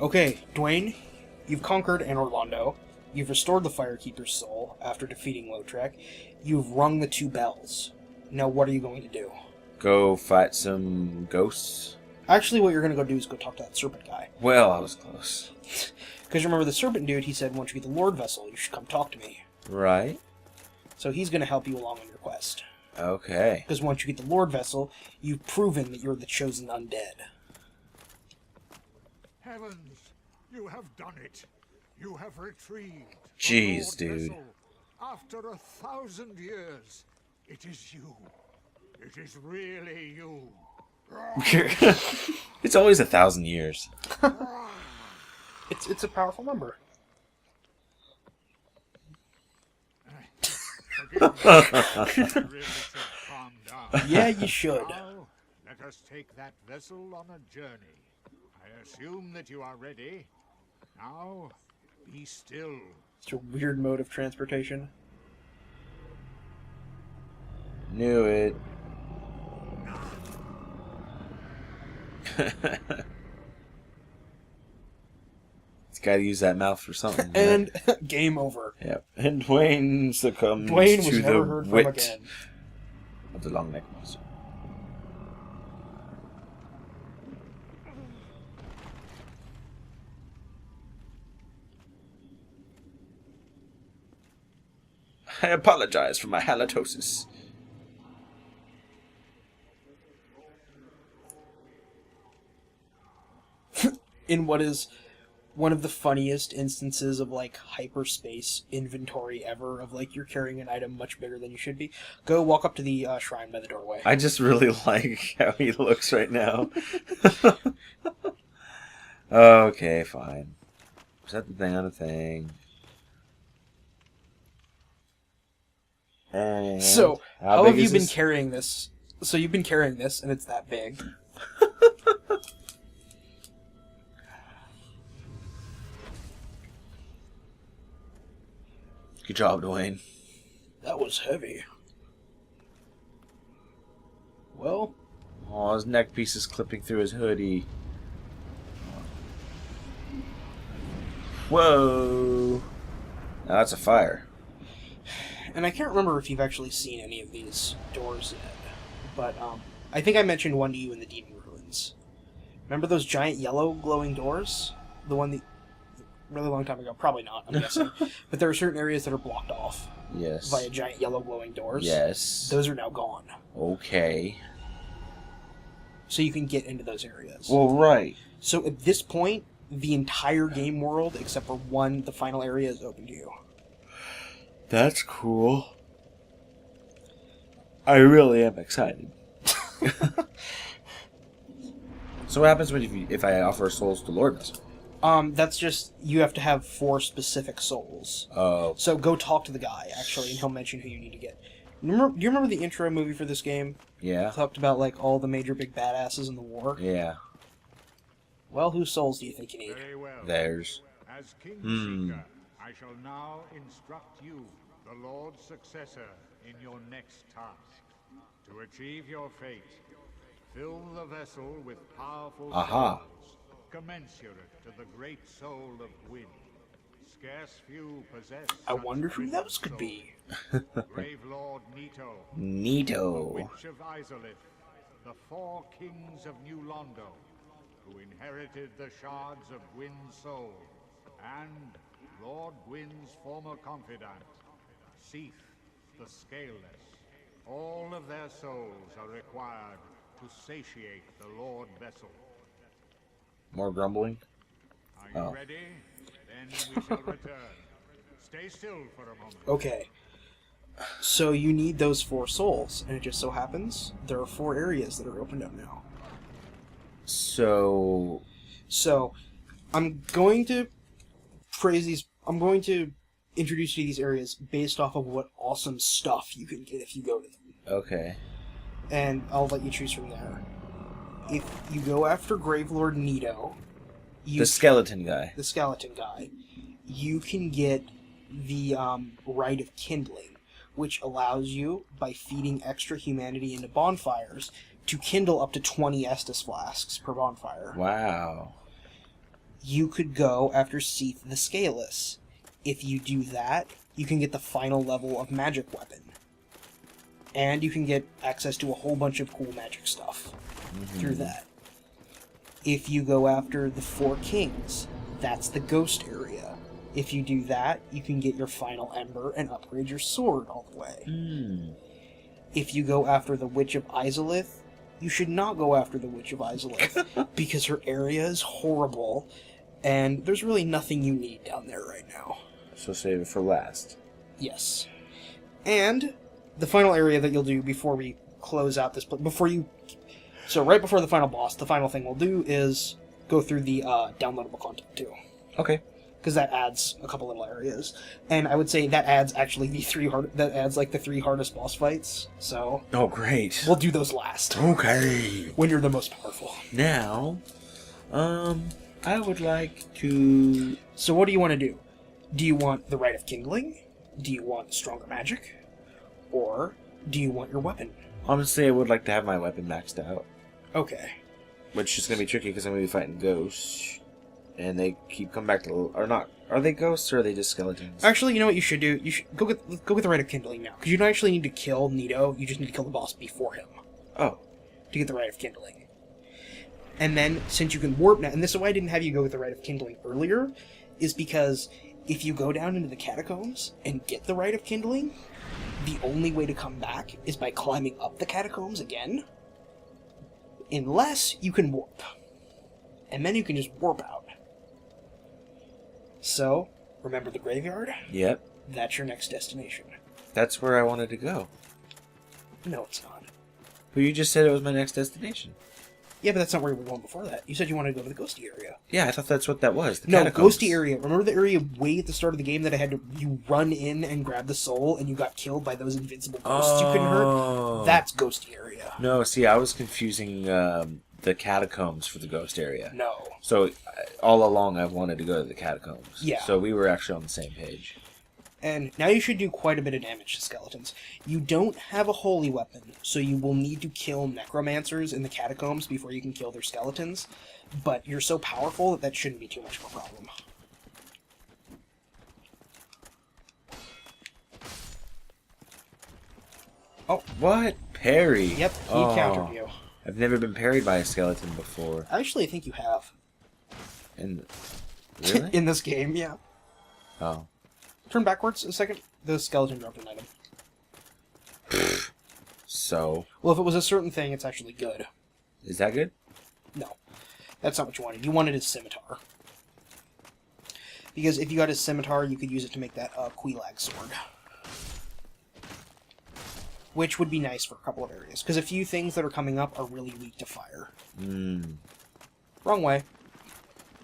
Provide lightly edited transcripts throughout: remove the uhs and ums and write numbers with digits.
Okay, Dwayne, you've conquered Anor Londo. You've restored the Firekeeper's soul after defeating Lautrec. You've rung the 2 bells. Now what are you going to do? Go fight some ghosts? Actually, what you're going to go do is go talk to that serpent guy. Well, I was close. Because remember the serpent dude, he said, once you get the Lord Vessel, you should come talk to me. Right. So he's going to help you along on your quest. Okay. Because once you get the Lord Vessel, you've proven that you're the chosen undead. Heavens, you have done it. You have retrieved. Jeez, the Lord dude. Vessel. After 1,000 years, it is you. It is really you. It's always 1,000 years. It's a powerful number. Really should calm down. Yeah, you should. Now, let us take that vessel on a journey. I assume that you are ready. Now, be still. It's a weird mode of transportation. Knew it. It's got to use that mouth for something. Right? And game over. Yep. And Dwayne succumbs Dwayne was to never the heard from wit again. of the long neck monster. I apologize for my halitosis. In what is one of the funniest instances of, like, hyperspace inventory ever, of, like, you're carrying an item much bigger than you should be, go walk up to the shrine by the doorway. I just really like how he looks right now. Okay, fine. Set the thing on a thing. And So, how have big you is been this? carrying this? So you've been carrying this, and it's that big. Good job, Dwayne. That was heavy. Well, Oh, his neck piece is clipping through his hoodie. Whoa! Now that's a fire. and I can't remember if you've actually seen any of these doors yet, but I think I mentioned one to you in the Demon Ruins. Remember those giant yellow glowing doors? The one that really long time ago, probably not, I'm guessing. But there are certain areas that are blocked off Yes. via giant yellow glowing doors. Yes. Those are now gone. Okay. So you can get into those areas. Well, right. So at this point, the entire game world, except for the final area, is open to you. That's cool. I really am excited. So what happens if I offer souls to Lord Vessel? That's just, you have to have 4 specific souls. Oh. So go talk to the guy, actually, and he'll mention who you need to get. Do you remember the intro movie for this game? Yeah. It talked about, like, all the major big badasses in the war. Yeah. Well, whose souls do you think you need? Very well. There's. As King Seeker, I shall now instruct you, the Lord's successor, in your next task. To achieve your fate, fill the vessel with powerful Aha. souls, commensurate to the great soul of Gwyn. Scarce few possess. I such wonder who brilliant those could souls. be. Brave Lord Nito, Neato. Witch of Izalith, the 4 kings of New Londo, who inherited the shards of Gwyn's soul, and Lord Gwyn's former confidant, Seath the Scaleless. All of their souls are required to satiate the Lord Vessel. More grumbling? Are you Oh. ready? Then we shall return. Stay still for a moment. Okay. So you need those 4 souls, and it just so happens there are 4 areas that are opened up now. So. So, I'm going to introduce you to these areas based off of what awesome stuff you can get if you go to them. Okay. And I'll let you choose from there. If you go after Gravelord Nito, The skeleton guy. the skeleton guy, you can get the Rite of Kindling, which allows you, by feeding extra humanity into bonfires, to kindle up to 20 Estus flasks per bonfire. Wow. you could go after Seath the Scaleless. If you do that, you can get the final level of magic weapon. And you can get access to a whole bunch of cool magic stuff through that. If you go after the Four Kings, that's the ghost area. If you do that, you can get your final ember and upgrade your sword all the way. If you go after the Witch of Izalith, you should not go after the Witch of Izalith because her area is horrible and there's really nothing you need down there right now. So save it for last. Yes. And the final area that you'll do before we close out this... So right before the final boss, the final thing we'll do is go through the downloadable content too. Okay. Because that adds a couple little areas. And I would say that adds actually the three hardest boss fights. So... Oh, great. We'll do those last. Okay. When you're the most powerful. Now, I would like to... So what do you want to do? Do you want the Rite of Kindling? Do you want stronger magic? Or do you want your weapon? Honestly, I would like to have my weapon maxed out. Okay. Which is going to be tricky because I'm going to be fighting ghosts. And they keep coming back to... Or not. Are they ghosts or are they just skeletons? Actually, you know what you should do? You should go get the Rite of Kindling now. Because you don't actually need to kill Nito. You just need to kill the boss before him. Oh. To get the Rite of Kindling. And then, since you can warp now... And this is why I didn't have you go with the Rite of Kindling earlier. Is because if you go down into the catacombs and get the Rite of Kindling... The only way to come back is by climbing up the catacombs again. Unless you can warp. And then you can just warp out. So, remember the graveyard? Yep. That's your next destination. That's where I wanted to go. No, it's not. But you just said it was my next destination. Yeah, but that's not where we were going before that. You said you wanted to go to the ghosty area. Yeah, I thought that's what that was. The No, catacombs. ghosty area. Remember the area way at the start of the game that you run in and grab the soul and you got killed by those invincible ghosts you couldn't hurt? That's ghosty area. No, see, I was confusing the catacombs for the ghost area. No. So, all along I've wanted to go to the catacombs. Yeah. So we were actually on the same page. And now you should do quite a bit of damage to skeletons. You don't have a holy weapon, so you will need to kill necromancers in the catacombs before you can kill their skeletons. But you're so powerful that that shouldn't be too much of a problem. Oh. What? Parry? Yep, he countered you. I've never been parried by a skeleton before. Actually, I think you have. And really? In this game, yeah. Oh. Turn backwards a second. The skeleton dropped an item. So? Well, if it was a certain thing, it's actually good. Is that good? No. That's not what you wanted. You wanted his scimitar. Because if you got his scimitar, you could use it to make that Quelaag sword. Which would be nice for a couple of areas. Because a few things that are coming up are really weak to fire. Wrong way.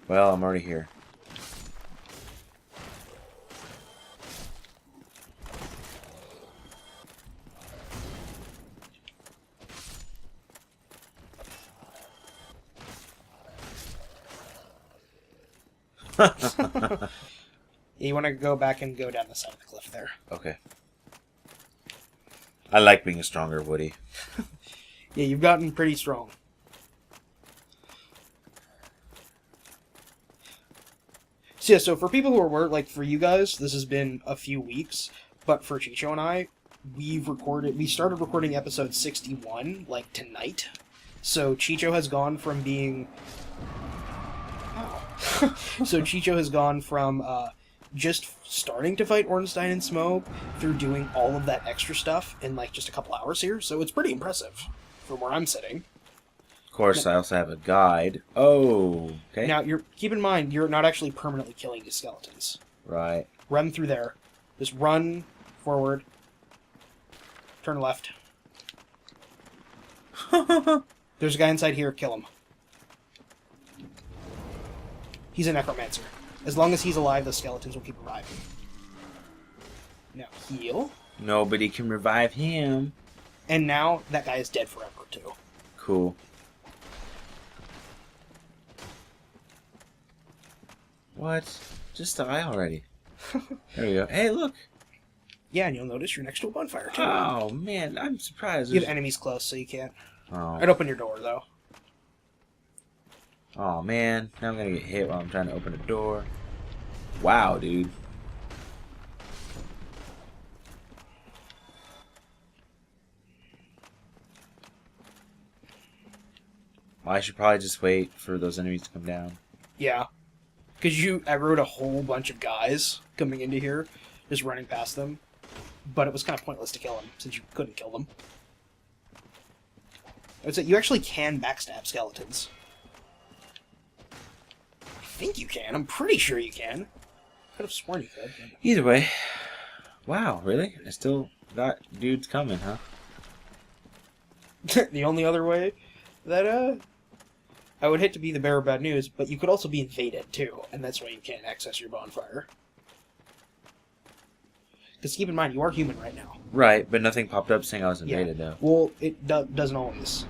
Well, I'm already here. You want to go back and go down the side of the cliff there. Okay. I like being stronger, Woody. Yeah, you've gotten pretty strong. So yeah, so for people who are worried, like for you guys, this has been a few weeks, but for Chicho and I, we started recording episode 61, like, tonight. So Chicho has gone from being... Ow. So Chicho has gone from, just starting to fight Ornstein and Smoke through doing all of that extra stuff in, like, just a couple hours here, so it's pretty impressive from where I'm sitting. Of course, I also have a guide. Oh, okay. Now, keep in mind, you're not actually permanently killing these skeletons. Right. Run through there. Just run forward. Turn left. There's a guy inside here. Kill him. He's a necromancer. As long as he's alive, the skeletons will keep reviving. Now, heal. Nobody can revive him. And now, that guy is dead forever, too. Cool. What? Just die already. There we go. Hey, look! Yeah, and you'll notice you're next to a bonfire, too. Oh, man, I'm surprised. You have enemies close, so you can't. Oh. I'd open your door, though. Oh man, now I'm gonna get hit while I'm trying to open a door. Wow, dude. Well, I should probably just wait for those enemies to come down. Yeah. Because you aggroed a whole bunch of guys coming into here, just running past them. But it was kind of pointless to kill them, since you couldn't kill them. I would say you actually can backstab skeletons. I think you can. I'm pretty sure you can. Could have sworn you could. Either way. Wow, really? I still got dudes coming, huh? The only other way that, I would hate to be the bearer of bad news, but you could also be invaded, too, and that's why you can't access your bonfire. Because keep in mind, you are human right now. Right, but nothing popped up saying I was invaded, though. Well, it doesn't always.